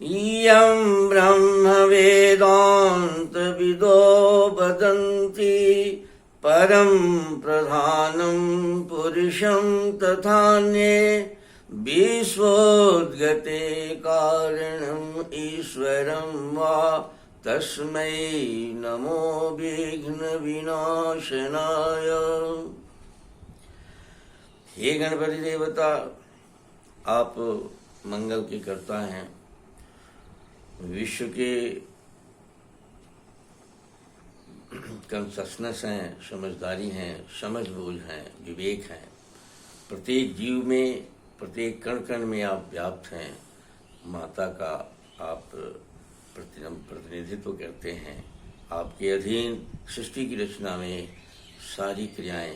इयं ब्रह्मवेदान्तविदो वदन्ति परं प्रधानं पुरुषं तथान्ये विश्वोद्गते कारणम् ईश्वरं वा तस्मै नमो विघ्नविनाशनाय। हे गणपति देवता, आप मंगल के कर्ता हैं। विश्व के कॉन्शसनेस हैं, समझदारी हैं, समझ बूझ हैं, विवेक हैं। प्रत्येक जीव में, प्रत्येक कण कण में आप व्याप्त हैं। माता का आप प्रतिनिधित्व करते हैं। आपके अधीन सृष्टि की रचना में सारी क्रियाएं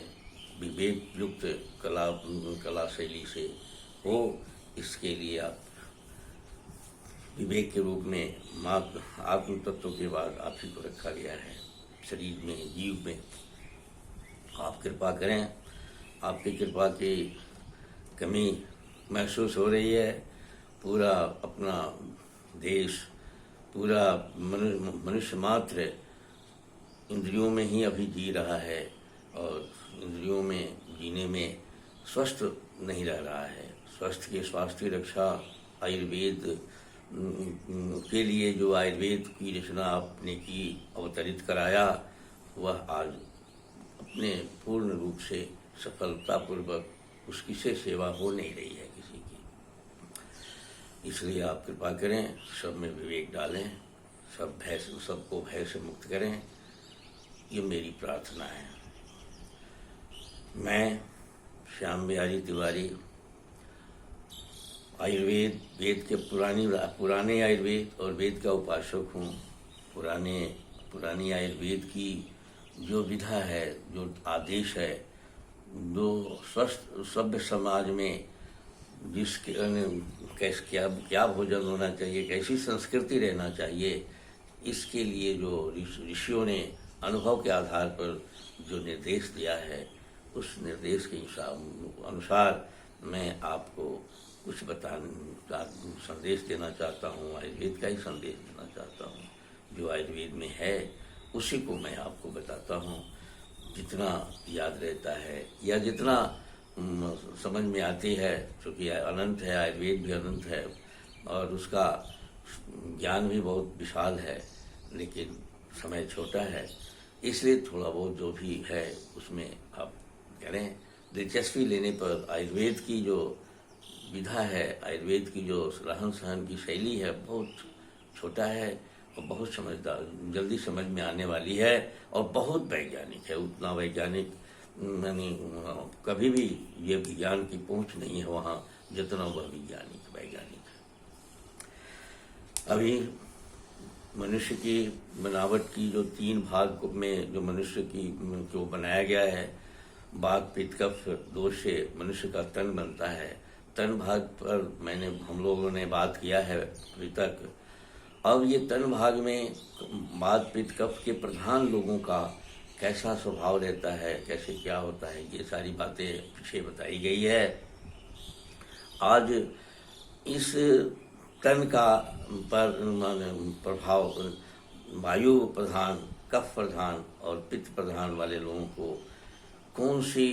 विवेक युक्त कला शैली से हो, इसके लिए आप विवेक के रूप में आत्म तत्व के बाद आप ही को रखा गया है। शरीर में, जीव में आप कृपा करें। आपकी कृपा की कमी महसूस हो रही है। पूरा अपना देश, पूरा मनुष्य मात्र इंद्रियों में ही अभी जी रहा है और इंद्रियों में जीने में स्वस्थ नहीं रह रहा है। स्वास्थ्य रक्षा आयुर्वेद के लिए जो आयुर्वेद की रचना आपने की, अवतरित कराया, वह आज अपने पूर्ण रूप से सफलतापूर्वक उसकी से सेवा हो नहीं रही है किसी की। इसलिए आप कृपा करें, सब में विवेक डालें, सबको भय से मुक्त करें। ये मेरी प्रार्थना है। मैं श्याम बिहारी तिवारी आयुर्वेद, वेद के पुराने आयुर्वेद और वेद का उपासक हूँ। पुरानी आयुर्वेद की जो विधा है, जो आदेश है, जो स्वस्थ सभ्य समाज में जिसके क्या भोजन होना चाहिए, कैसी संस्कृति रहना चाहिए, इसके लिए जो ऋषियों ने अनुभव के आधार पर जो निर्देश दिया है, उस निर्देश के अनुसार मैं आपको कुछ संदेश देना चाहता हूँ। आयुर्वेद का ही संदेश देना चाहता हूँ। जो आयुर्वेद में है उसी को मैं आपको बताता हूँ। जितना याद रहता है या जितना समझ में आती है, क्योंकि अनंत है, आयुर्वेद भी अनंत है और उसका ज्ञान भी बहुत विशाल है, लेकिन समय छोटा है। इसलिए थोड़ा बहुत जो भी है उसमें आप करें। दिलचस्पी लेने पर आयुर्वेद की जो विधा है, आयुर्वेद की जो रहन सहन की शैली है, बहुत छोटा है और बहुत समझदार, जल्दी समझ में आने वाली है और बहुत वैज्ञानिक है। उतना वैज्ञानिक यानी कभी भी ये विज्ञान की पहुंच नहीं है वहाँ जितना वह वैज्ञानिक है। अभी मनुष्य की बनावट की जो 3 भाग में जो मनुष्य की को बनाया गया है, वात पित्त कफ दोष से मनुष्य का तन बनता है। तन भाग पर हम लोगों ने बात किया है अभी तक। अब ये तन भाग में वात पित्त कफ के प्रधान लोगों का कैसा स्वभाव रहता है, कैसे क्या होता है, ये सारी बातें पीछे बताई गई है। आज इस तन का प्रभाव वायु प्रधान, कफ प्रधान और पित्त प्रधान वाले लोगों को कौन सी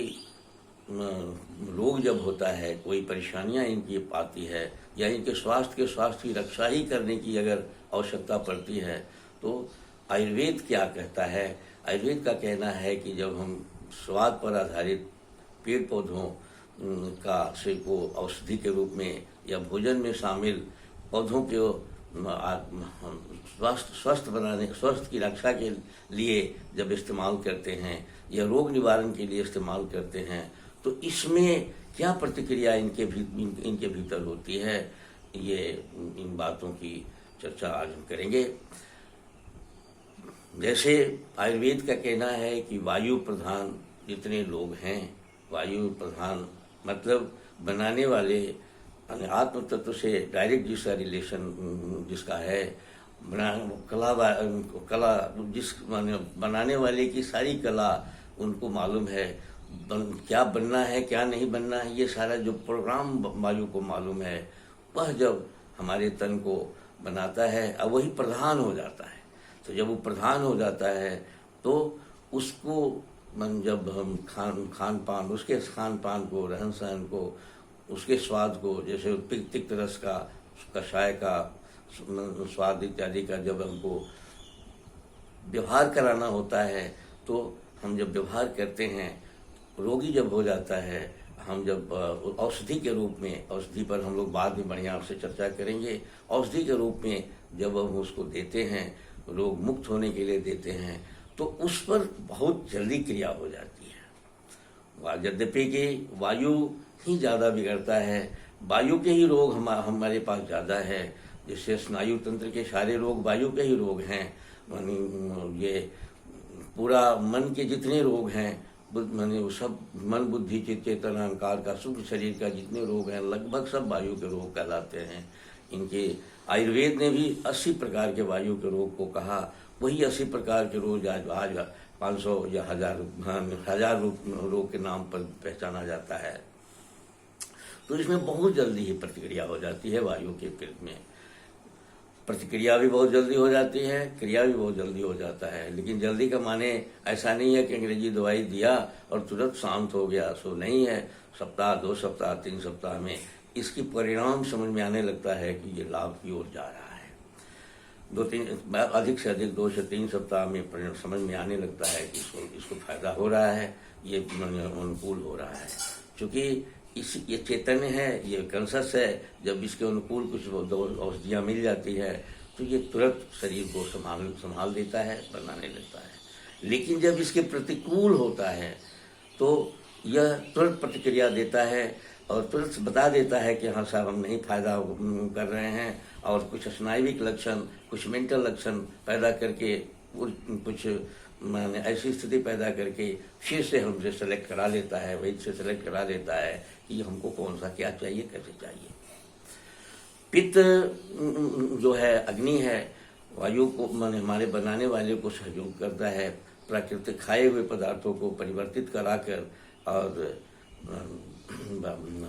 रोग जब होता है, कोई परेशानियां इनकी पाती है या इनके स्वास्थ्य की रक्षा ही करने की अगर आवश्यकता पड़ती है, तो आयुर्वेद क्या कहता है? आयुर्वेद का कहना है कि जब हम स्वाद पर आधारित पेड़ पौधों का से को औषधि के रूप में या भोजन में शामिल पौधों के स्वास्थ्य की रक्षा के लिए जब इस्तेमाल करते हैं या रोग निवारण के लिए इस्तेमाल करते हैं, तो इसमें क्या प्रतिक्रिया इनके भीतर होती है, ये इन बातों की चर्चा आज हम करेंगे। जैसे आयुर्वेद का कहना है कि वायु प्रधान जितने लोग हैं, वायु प्रधान मतलब बनाने वाले आत्म तत्व से डायरेक्ट जिसका रिलेशन जिसका है, कला जिस बनाने वाले की सारी कला उनको मालूम है, क्या बनना है क्या नहीं बनना है, ये सारा जो प्रोग्राम वायु को मालूम है। वह जब हमारे तन को बनाता है और वही प्रधान हो जाता है। तो जब वो प्रधान हो जाता है तो उसको जब हम खान पान, उसके खान पान को, रहन सहन को, उसके स्वाद को, जैसे तिक्त रस का, कषाय का स्वाद इत्यादि का जब हमको व्यवहार कराना होता है, तो हम जब व्यवहार करते हैं, रोगी जब हो जाता है, हम जब औषधि के रूप में, औषधि पर हम लोग बाद में बढ़िया से चर्चा करेंगे, औषधि के रूप में जब हम उसको देते हैं, रोग मुक्त होने के लिए देते हैं, तो उस पर बहुत जल्दी क्रिया हो जाती है। यद्यपि कि वायु ही ज़्यादा बिगड़ता है, वायु के ही रोग हमारे पास ज़्यादा है, जिससे स्नायु तंत्र के सारे रोग वायु के ही रोग हैं। ये पूरा मन के जितने रोग हैं, माने वो सब मन बुद्धि चित्त चेतन अहंकार का, सूक्ष्म शरीर का जितने रोग हैं, लगभग सब वायु के रोग कहलाते हैं। इनके आयुर्वेद ने भी 80 प्रकार के वायु के रोग को कहा। वही 80 प्रकार के रोग आज 500 या 1000 रोग के नाम पर पहचाना जाता है। तो इसमें बहुत जल्दी ही प्रतिक्रिया हो जाती है। वायु के पेट में प्रतिक्रिया भी बहुत जल्दी हो जाती है, क्रिया भी बहुत जल्दी हो जाता है। लेकिन जल्दी का माने ऐसा नहीं है कि अंग्रेजी दवाई दिया और तुरंत शांत हो गया, सो नहीं है। सप्ताह, 2 सप्ताह, 3 सप्ताह में इसकी परिणाम समझ में आने लगता है कि ये लाभ की ओर जा रहा है। 2-3 अधिक से अधिक 2 से 3 सप्ताह में परिणाम समझ में आने लगता है कि इसको फायदा हो रहा है, ये अनुकूल हो रहा है। क्योंकि ये चैतन्य है, ये कॉन्शस है। जब इसके अनुकूल कुछ औषधियाँ मिल जाती है तो ये तुरंत शरीर को संभाल देता है, बनाने लगता है। लेकिन जब इसके प्रतिकूल होता है तो यह तुरंत प्रतिक्रिया देता है और तुरंत बता देता है कि हाँ साहब, हम नहीं फायदा कर रहे हैं, और कुछ स्नायुविक लक्षण, कुछ मेंटल लक्षण पैदा करके, कुछ मैंने ऐसी स्थिति पैदा करके फिर से हमसे सेलेक्ट करा लेता है, वैद्य से सेलेक्ट करा लेता है कि हमको कौन सा क्या चाहिए, कैसे चाहिए। पित्त जो है, अग्नि है, वायु को मैंने हमारे बनाने वाले को सहयोग करता है, प्राकृतिक खाए हुए पदार्थों को परिवर्तित कराकर और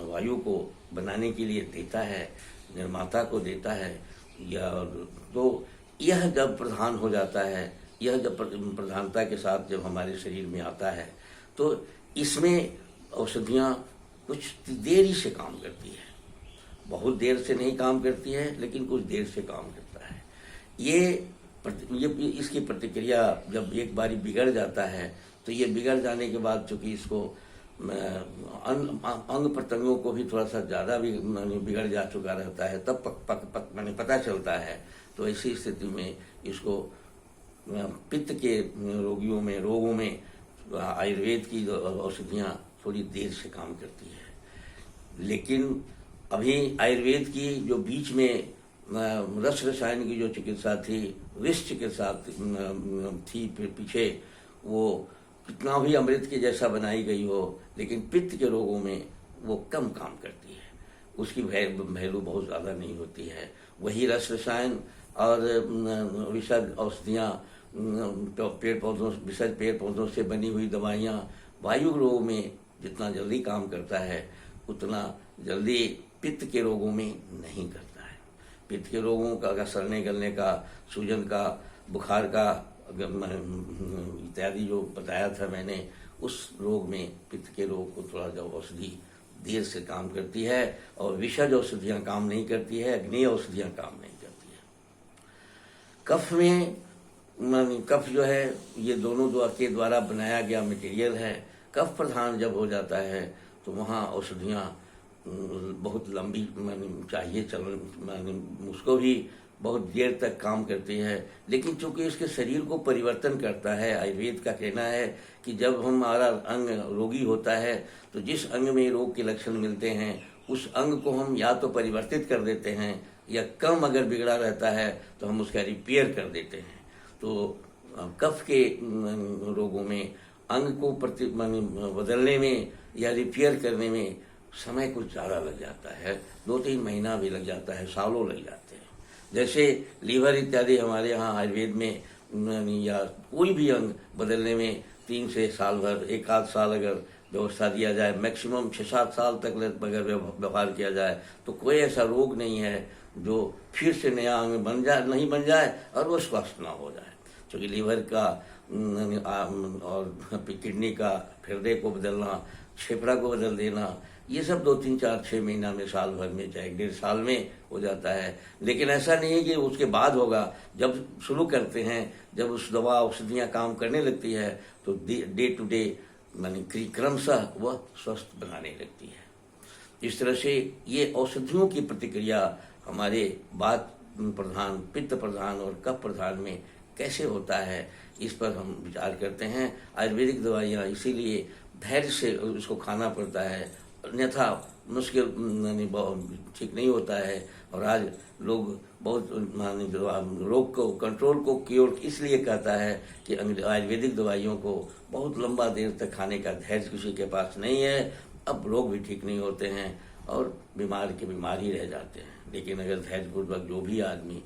वायु को बनाने के लिए देता है, निर्माता को देता है। तो यह जब प्रधान हो जाता है, यह जब प्रधानता के साथ जब हमारे शरीर में आता है, तो इसमें औषधियाँ कुछ देरी से काम करती है। बहुत देर से नहीं काम करती है, लेकिन कुछ देर से काम करता है। ये इसकी प्रतिक्रिया जब एक बारी बिगड़ जाता है, तो ये बिगड़ जाने के बाद चूंकि इसको अंग प्रत्यंगों को भी थोड़ा सा ज़्यादा भी बिगड़ जा चुका रहता है, तब मैंने पता चलता है। तो ऐसी स्थिति में इसको पित्त के रोगों में आयुर्वेद की औषधियाँ थोड़ी देर से काम करती है। लेकिन अभी आयुर्वेद की जो बीच में रस रसायन की जो चिकित्सा थी, विष चिकित्सा थी पीछे, वो कितना भी अमृत के जैसा बनाई गई हो, लेकिन पित्त के रोगों में वो कम काम करती है, उसकी वैल्यू बहुत ज़्यादा नहीं होती है। वही रस रसायन और विषद औषधियाँ, विषद पेड़ पौधों से बनी हुई दवाइयाँ वायु रोग में जितना जल्दी काम करता है, उतना जल्दी पित्त के रोगों में नहीं करता है। पित्त के रोगों का सड़ने गलने का, सूजन का, बुखार का इत्यादि जो बताया था मैंने, उस रोग में, पित्त के रोग को थोड़ा जब औषधि देर से काम करती है, और विषज औषधियाँ काम नहीं करती है, अग्नि औषधियाँ काम नहीं करती है। कफ में, कफ जो है ये दोनों के द्वारा बनाया गया मटेरियल है। कफ प्रधान जब हो जाता है तो वहाँ औषधियाँ बहुत लंबी चाहिए चलन, उसको भी बहुत देर तक काम करती है। लेकिन चूंकि इसके शरीर को परिवर्तन करता है, आयुर्वेद का कहना है कि जब हमारा अंग रोगी होता है तो जिस अंग में रोग के लक्षण मिलते हैं, उस अंग को हम या तो परिवर्तित कर देते हैं, या कम अगर बिगड़ा रहता है तो हम उसका रिपेयर कर देते हैं। तो कफ के रोगों में अंग को बदलने में या रिपेयर करने में समय कुछ ज़्यादा लग जाता है, 2-3 महीना भी लग जाता है, सालों लग जाते हैं। जैसे लीवर इत्यादि हमारे यहाँ आयुर्वेद में, या कोई भी अंग बदलने में 3 से साल भर, 1 आध साल अगर व्यवस्था दिया जाए, मैक्सिमम 6-7 साल तक अगर व्यवहार किया जाए तो कोई ऐसा रोग नहीं है जो फिर से नया अंग नहीं बन जाए और वो स्वस्थ ना हो जाए। क्योंकि लीवर का और किडनी का, हृदय को बदलना, फेफड़ा को बदल देना, ये सब 2-3-4-6 महीना में, साल भर में, चाहे 1.5 साल में हो जाता है। लेकिन ऐसा नहीं है कि उसके बाद होगा। जब शुरू करते हैं, जब उस दवा औषधियाँ काम करने लगती है तो डे टू डे मानी क्रमशः वह स्वस्थ बनाने लगती है। इस तरह से ये औषधियों की प्रतिक्रिया हमारे वात प्रधान, पित्त प्रधान और कफ प्रधान में कैसे होता है, इस पर हम विचार करते हैं। आयुर्वेदिक दवाइयाँ इसीलिए धैर्य से उसको खाना पड़ता है, अन्यथा मुश्किल ठीक नहीं होता है। और आज लोग बहुत रोग को, कंट्रोल को क्योर इसलिए कहता है कि आयुर्वेदिक दवाइयों को बहुत लंबा देर तक खाने का धैर्य किसी के पास नहीं है। अब रोग भी ठीक नहीं होते हैं और बीमार के बीमार ही रह जाते हैं। लेकिन अगर धैर्यपूर्वक जो भी आदमी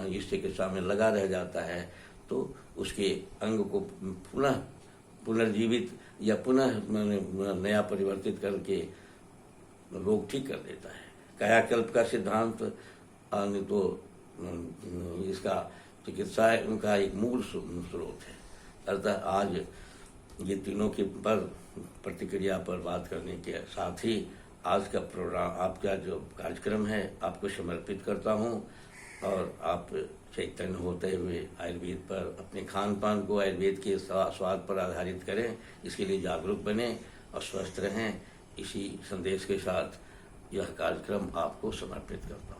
इस चिकित्सा में लगा रह जाता है तो उसके अंग को पुनर्जीवित या पुनः नया परिवर्तित करके रोग ठीक कर देता है। कायाकल्प का सिद्धांत तो इसका चिकित्सा उनका एक मूल स्रोत है। अर्थात आज ये तीनों के पर प्रतिक्रिया पर बात करने के साथ ही आज का प्रोग्राम, आपका जो कार्यक्रम है, आपको समर्पित करता हूँ। और आप चैतन्य होते हुए आयुर्वेद पर, अपने खान पान को आयुर्वेद के स्वाद पर आधारित करें, इसके लिए जागरूक बने और स्वस्थ रहें। इसी संदेश के साथ यह कार्यक्रम आपको समर्पित करता हूँ।